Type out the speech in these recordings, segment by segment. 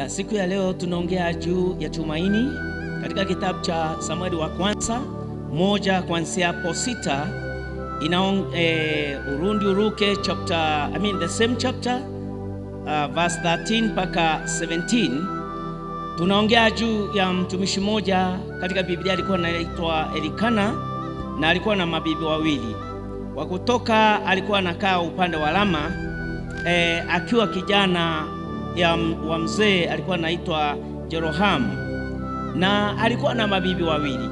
Siku ya leo tunaongea juu ya tumaini katika kitabu cha Samueli wa kwanza 1 kuanzia hapo 6. Urundi uruke chapter, the same chapter verse 13 mpaka 17. Tunaongea juu ya mtumishi mmoja katika Biblia, alikuwa anaitwa Elikana na alikuwa na mabibi wawili. Wa kutoka alikuwa anakaa upande wa Rama, akiwa kijana wa mzee alikuwa anaitwa Jerohamu, na alikuwa na mabibi wawili.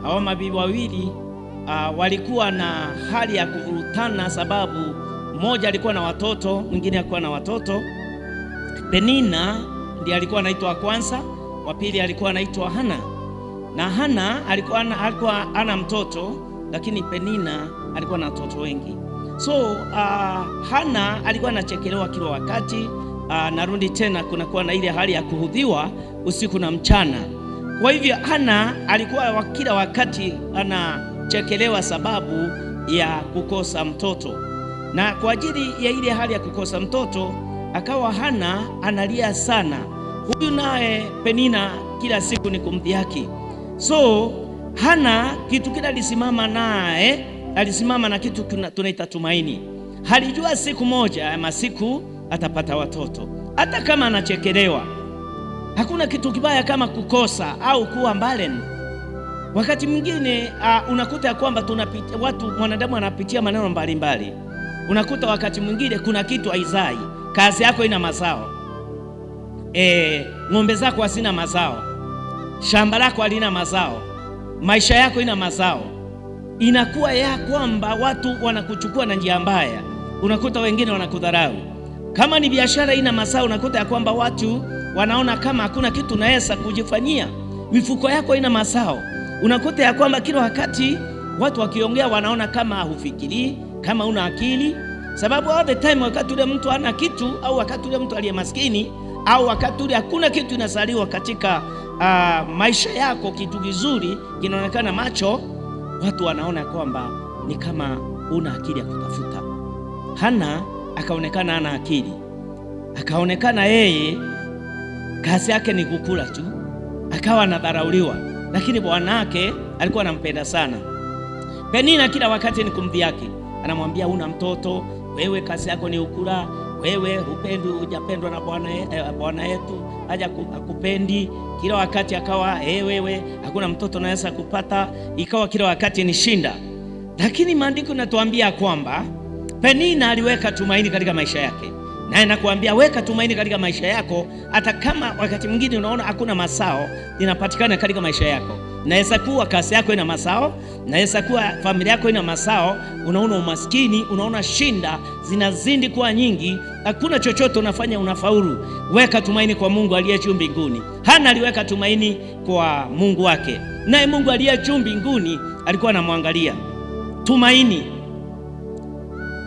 Hao mabibi wawili walikuwa na hali ya kuvurutana, sababu mmoja alikuwa na watoto, mwingine alikuwa na watoto. Penina ndiye alikuwa anaitwa wa kwanza, wa pili alikuwa anaitwa Hana. Na Hana alikuwa ana mtoto, lakini Penina alikuwa na watoto wengi. So Hana alikuwa anachekelewa kila wakati. Narudi tena, kunakuwa na ile hali ya kuhudhiwa usiku na mchana. Kwa hivyo Hana alikuwa kila wakati anachekelewa sababu ya kukosa mtoto, na kwa ajili ya ile hali ya kukosa mtoto akawa Hana analia sana. Huyu naye Penina kila siku ni kumdhihaki. So Hana kitu kile alisimama na kitu tunaita tumaini. Halijua siku moja ama siku atapata watoto, hata kama anachekelewa. Hakuna kitu kibaya kama kukosa au kuwa barren. Wakati mwingine unakuta ya kwamba mwanadamu anapitia maneno mbalimbali. Unakuta wakati mwingine kuna kitu haizai, kazi yako ina mazao, ng'ombe zako hazina mazao, shamba lako halina mazao, maisha yako ina mazao. Inakuwa ya kwamba watu wanakuchukua na njia mbaya, unakuta wengine wanakudharau. Kama ni biashara ina mazao, unakuta ya kwamba watu wanaona kama hakuna kitu unaweza kujifanyia. Mifuko yako ina mazao, unakuta ya kwamba kila wakati watu wakiongea wanaona kama hufikiri, kama una akili, sababu all the time wakati ule mtu hana kitu, au wakati ule mtu aliye maskini, au wakati ule hakuna kitu inasaliwa katika maisha yako, kitu kizuri kinaonekana macho, watu wanaona kwamba ni kama una akili ya kutafuta. Hana akaonekana hana akili, akaonekana yeye kazi yake ni kukula tu, akawa anadharauliwa, lakini bwanake alikuwa anampenda sana. Penina kila wakati ni kumdhihaki, anamwambia una mtoto wewe, kazi yako ni ukula, wewe hujapendwa na bwana yetu, haja akupendi. Kila wakati akawa wewe hakuna mtoto naweza kupata, ikawa kila wakati ni shinda. Lakini maandiko yanatuambia kwamba Penina aliweka tumaini katika maisha yake. Na nakuambia weka tumaini katika maisha yako, hata kama wakati mwingine unaona hakuna mazao inapatikana katika maisha yako. Naweza kuwa kazi yako ina mazao, naweza kuwa familia yako ina mazao, unaona umaskini, unaona shinda zinazidi kuwa nyingi, hakuna chochote unafanya unafaulu. Weka tumaini kwa Mungu aliye juu mbinguni. Hana aliweka tumaini kwa Mungu wake, naye Mungu aliye juu mbinguni alikuwa anamwangalia.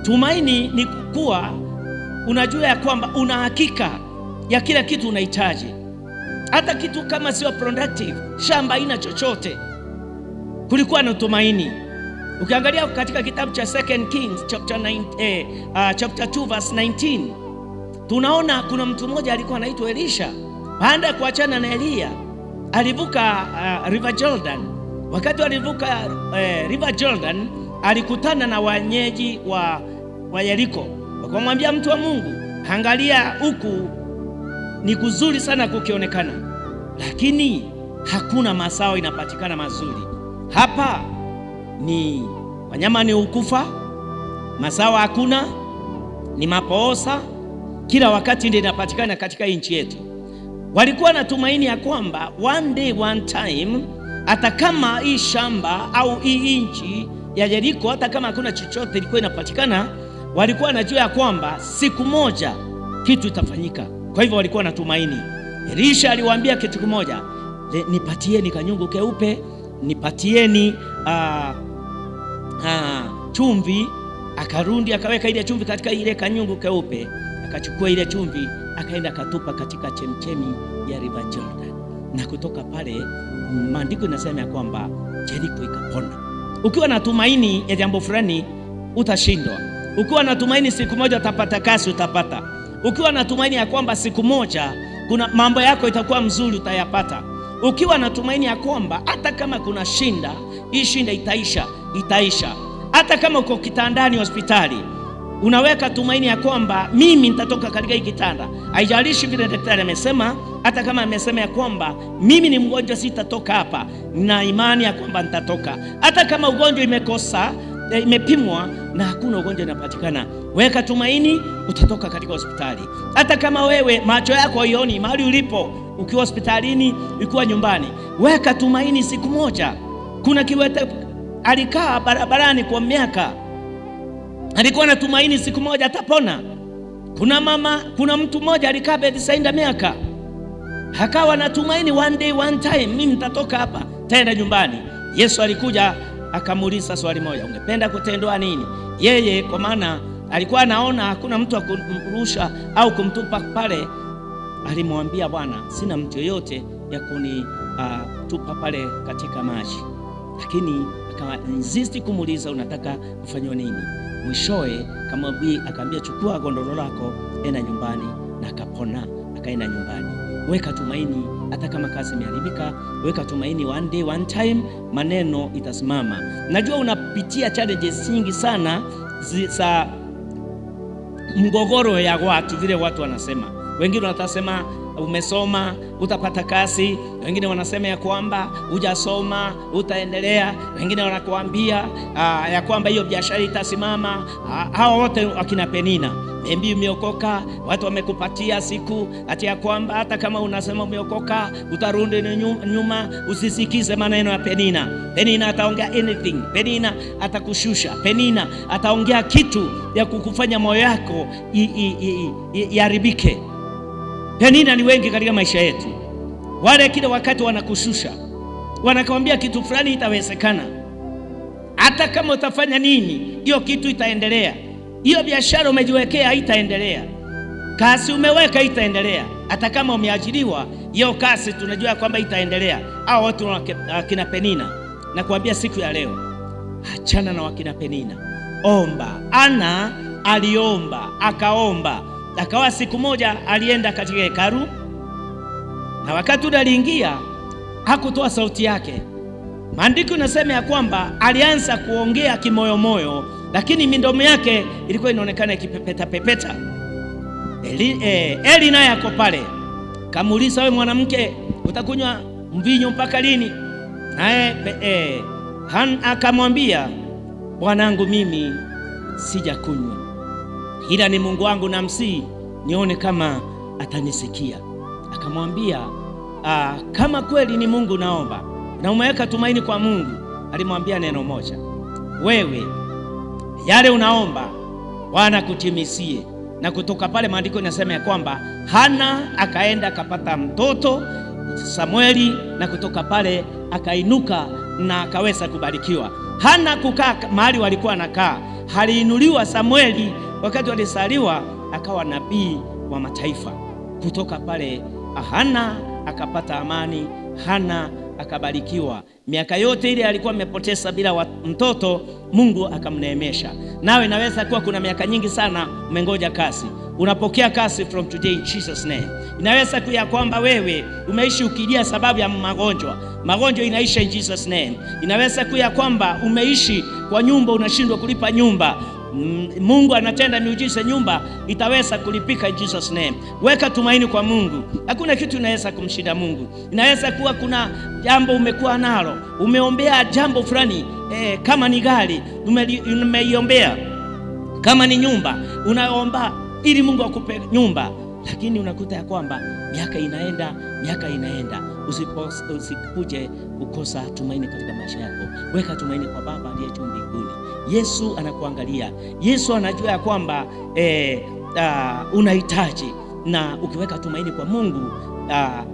Tumaini ni kuwa unajua ya kwamba una hakika ya kila kitu unahitaji, hata kitu kama sio productive, shamba haina chochote, kulikuwa na tumaini. Ukiangalia katika kitabu cha 2 Kings chapter 2 verse 19, tunaona kuna mtu mmoja alikuwa anaitwa Elisha. Baada ya kuachana na Elia, alivuka River Jordan. Wakati alivuka River Jordan, alikutana na wenyeji wa Yeriko. Wakamwambia, mtu wa Mungu, angalia huku ni kuzuri sana kukionekana, lakini hakuna mazao inapatikana mazuri. Hapa ni wanyama ni ukufa, mazao hakuna, ni mapooza, kila wakati ndio inapatikana katika nchi yetu. Walikuwa na tumaini ya kwamba one day one time, hata kama hii shamba au hii nchi ya Yeriko, hata kama hakuna chochote ilikuwa inapatikana, walikuwa wanajua ya kwamba siku moja kitu itafanyika. Kwa hivyo walikuwa na tumaini. Elisha aliwaambia kitu kimoja, nipatieni kanyungu keupe, nipatieni chumvi. Akarundi akaweka ile chumvi katika ile kanyungu keupe, akachukua ile chumvi akaenda akatupa katika chemchemi ya River Jordan, na kutoka pale maandiko yanasema ya kwamba Yeriko ikapona. Ukiwa na tumaini ya jambo fulani utashindwa. Ukiwa na tumaini siku moja utapata kazi, utapata. Ukiwa na tumaini ya kwamba siku moja kuna mambo yako itakuwa mzuri, utayapata. Ukiwa na tumaini ya kwamba hata kama kuna shinda, hii shinda itaisha. Hata kama uko kitandani hospitali, unaweka tumaini ya kwamba mimi nitatoka katika hii kitanda. Haijalishi vile daktari amesema, hata kama amesema ya kwamba mimi ni mgonjwa sitatoka hapa, na imani ya kwamba nitatoka. Hata kama ugonjwa imepimwa na hakuna ugonjwa unapatikana, weka tumaini, utatoka katika hospitali. Hata kama wewe macho yako haioni mahali ulipo, ukiwa hospitalini, ukiwa nyumbani, weka tumaini. Siku moja kuna kiwete alikaa barabarani kwa miaka, alikuwa na tumaini siku moja atapona. Kuna mtu mmoja alikaa Bethsaida miaka, akawa na tumaini, one day one time mimi nitatoka hapa tena nyumbani. Yesu alikuja akamuuliza swali moja, ungependa kutendwa nini? Yeye kwa maana alikuwa anaona hakuna mtu akumrusha au kumtupa pale, alimwambia, Bwana, sina mtu yoyote ya kunitupa pale katika maji. Lakini insist kumuuliza, unataka kufanywa nini? Mwishowe akamwambia, chukua gondoro lako enda nyumbani, na akapona, akaenda nyumbani. Weka tumaini, hata kama kazi imeharibika, weka tumaini, one day one time maneno itasimama. Najua unapitia challenges nyingi sana za mgogoro ya watu, vile watu wanasema. Wengine watasema umesoma utapata kazi, wengine wanasema ya kwamba hujasoma utaendelea, wengine wanakuambia ya kwamba hiyo biashara itasimama. Hao wote wakina Penina, mimi umeokoka, watu wamekupatia siku ati ya kwamba hata kama unasema umeokoka utarudi nyuma. Usisikize maneno ya Penina. Penina ataongea anything, Penina atakushusha, Penina ataongea kitu ya kukufanya moyo yako iharibike. Penina ni wengi katika maisha yetu, wale kila wakati wanakushusha, wanakwambia kitu fulani itawezekana, hata kama utafanya nini hiyo kitu itaendelea. Hiyo biashara umejiwekea haitaendelea, kazi umeweka haitaendelea. Hata kama umeajiriwa, hiyo kazi tunajua kwamba itaendelea. Hao watu wakina Penina, na kuambia siku ya leo, achana na wakina Penina, omba. Ana aliomba, akaomba, akawa siku moja alienda katika hekalu, na wakati ule aliingia hakutoa sauti yake. Maandiko nasema ya kwamba alianza kuongea kimoyomoyo, lakini midomo yake ilikuwa inaonekana ikipepeta pepeta. Eli naye ako pale, kamuuliza, wewe mwanamke, utakunywa mvinyo mpaka lini? Naye akamwambia, bwanangu, mimi sijakunywa, ila ni Mungu wangu namsihi nione kama atanisikia. Akamwambia, kama kweli ni Mungu naomba na umeweka tumaini kwa Mungu, alimwambia neno moja, wewe yale unaomba Bwana kutimizie. Na kutoka pale maandiko yanasema ya kwamba Hana akaenda akapata mtoto Samueli, na kutoka pale akainuka na akaweza kubarikiwa. Hana kukaa mahali walikuwa nakaa, aliinuliwa. Samueli wakati alisaliwa akawa nabii wa mataifa. Kutoka pale Hana akapata amani, Hana akabarikiwa. Miaka yote ile alikuwa amepoteza bila mtoto, Mungu akamneemesha. Nawe inaweza kuwa kuna miaka nyingi sana umengoja kazi, unapokea kazi from today in Jesus name. Inaweza kuwa ya kwamba wewe umeishi ukilia sababu ya magonjwa inaisha in Jesus name. Inaweza kuwa ya kwamba umeishi kwa nyumba unashindwa kulipa nyumba, Mungu anatenda miujiza, nyumba itaweza kulipika in Jesus name. Weka tumaini kwa Mungu, hakuna kitu inaweza kumshinda Mungu. Inaweza kuwa kuna jambo umekuwa nalo, umeombea jambo fulani, kama ni gari umeiombea, kama ni nyumba unaomba ili Mungu akupe nyumba, lakini unakuta ya kwamba miaka inaenda. Usikuje kukosa tumaini katika maisha yako. Weka tumaini kwa Baba aliye juu mbinguni. Yesu anakuangalia. Yesu anajua ya kwamba unahitaji, na ukiweka tumaini kwa Mungu,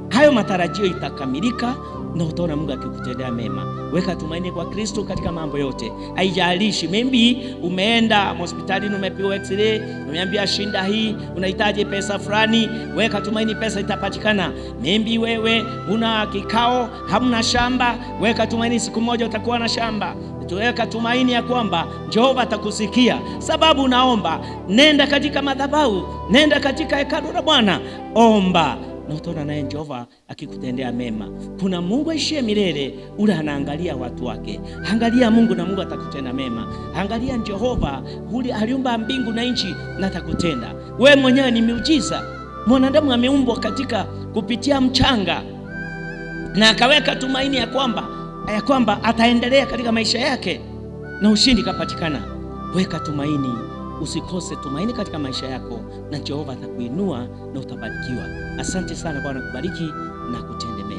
hayo matarajio itakamilika na utaona Mungu akikutendea mema. Weka tumaini kwa Kristo katika mambo yote. Haijalishi maybe umeenda hospitalini, umepewa x-ray, umeambia shinda hii, unahitaji pesa fulani, weka tumaini pesa itapatikana. Maybe wewe una kikao, hamna shamba, weka tumaini siku moja utakuwa na shamba. Tuweka tumaini ya kwamba Jehova atakusikia, sababu unaomba. Nenda katika madhabahu, nenda katika hekalu la Bwana, omba. na utaona naye Jehova akikutendea mema. Kuna Mungu aishiye milele, ule anaangalia watu wake. Angalia Mungu na Mungu atakutenda mema. Angalia Jehova, ule aliumba mbingu na nchi na atakutenda. Wewe mwenyewe ni miujiza. Mwanadamu ameumbwa katika kupitia mchanga na akaweka tumaini ya kwamba ataendelea katika maisha yake na ushindi kapatikana. Weka tumaini, usikose tumaini katika maisha yako, na Jehova atakuinua na utabarikiwa. Asante sana. Bwana kubariki na kutende mema.